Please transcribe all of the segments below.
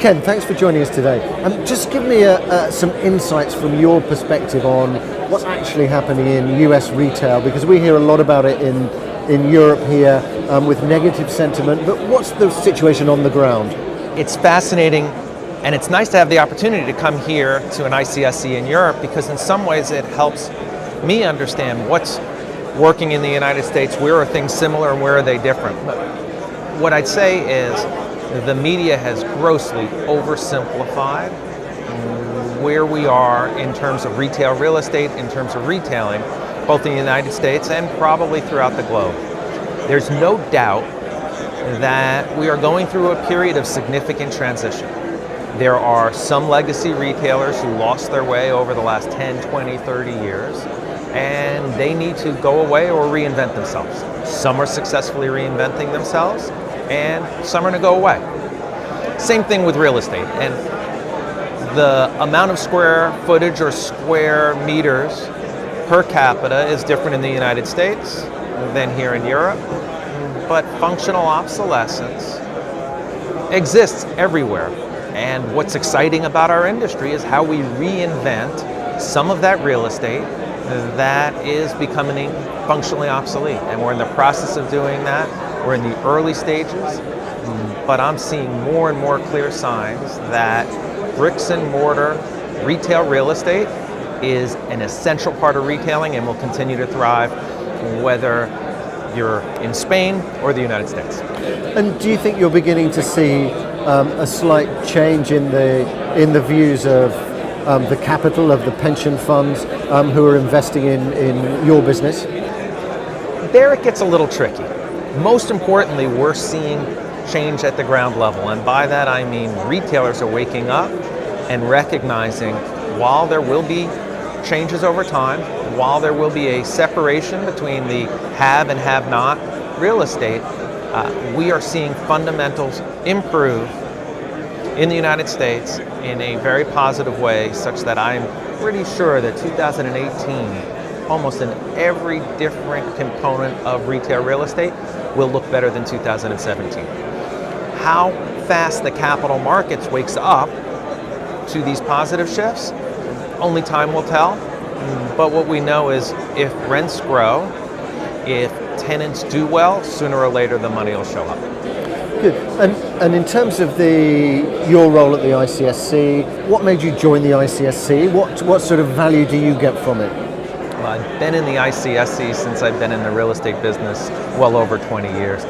Ken, thanks for joining us today. Just give me some insights from your perspective on what's actually happening in US retail, because we hear a lot about it in Europe here with negative sentiment, but what's the situation on the ground? It's fascinating, and it's nice to have the opportunity to come here to an ICSC in Europe, because in some ways it helps me understand what's working in the United States, where are things similar and where are they different. But what I'd say is the media has grossly oversimplified where we are in terms of retail real estate, in terms of retailing, both in the United States and probably throughout the globe. There's no doubt that we are going through a period of significant transition. There are some legacy retailers who lost their way over the last 10, 20, 30 years, and they need to go away or reinvent themselves. Some are successfully reinventing themselves, and some are going to go away. Same thing with real estate. And the amount of square footage or square meters per capita is different in the United States than here in Europe, but functional obsolescence exists everywhere. And what's exciting about our industry is how we reinvent some of that real estate that is becoming functionally obsolete. And we're in the process of doing that. We're in the early stages, but I'm seeing more and more clear signs that bricks and mortar retail real estate is an essential part of retailing and will continue to thrive whether you're in Spain or the United States. And do you think you're beginning to see a slight change in the views of the capital of the pension funds who are investing in your business? There it gets a little tricky. Most importantly, we're seeing change at the ground level, and by that I mean retailers are waking up and recognizing while there will be changes over time, while there will be a separation between the have and have not real estate, we are seeing fundamentals improve in the United States in a very positive way, such that I'm pretty sure that 2018, almost in every different component of retail real estate, will look better than 2017. How fast the capital markets wakes up to these positive shifts, only time will tell. But what we know is if rents grow, if tenants do well, sooner or later the money will show up. Good. And in terms of your role at the ICSC, what made you join the ICSC? What sort of value do you get from it? Well, I've been in the ICSC since I've been in the real estate business well over 20 years.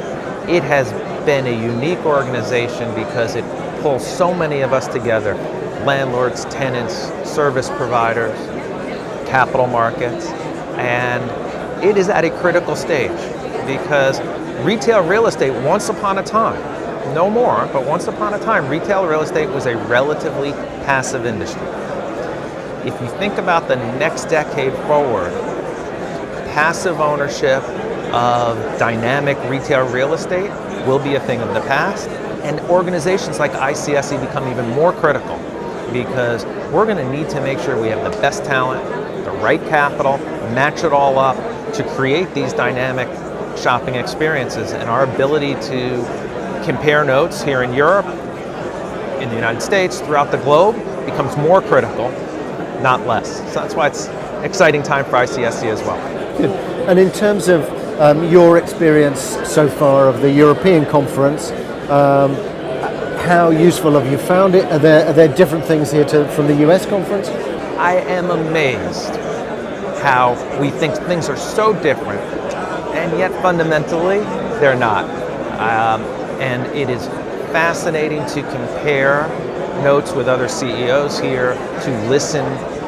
It has been a unique organization because it pulls so many of us together: landlords, tenants, service providers, capital markets, and it is at a critical stage because retail real estate, once upon a time, no more, but once upon a time, retail real estate was a relatively passive industry. If you think about the next decade forward, passive ownership of dynamic retail real estate will be a thing of the past, and organizations like ICSE become even more critical because we're going to need to make sure we have the best talent, the right capital, match it all up to create these dynamic shopping experiences. And our ability to compare notes here in Europe, in the United States, throughout the globe becomes more critical, not less. So that's why it's an exciting time for ICSC as well. Good. And in terms of your experience so far of the European conference, how useful have you found it? Are there different things here from the US conference? I am amazed how we think things are so different, and yet fundamentally they're not. And it is fascinating to compare notes with other CEOs here, to listen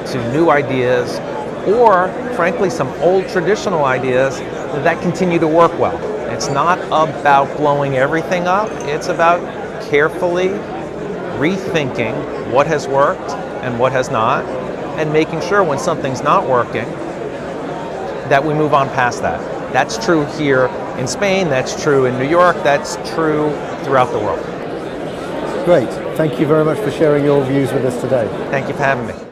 to new ideas, or frankly some old traditional ideas that continue to work well. It's not about blowing everything up, it's about carefully rethinking what has worked and what has not, and making sure when something's not working that we move on past that. That's true here in Spain, that's true in New York, that's true throughout the world. Great. Thank you very much for sharing your views with us today. Thank you for having me.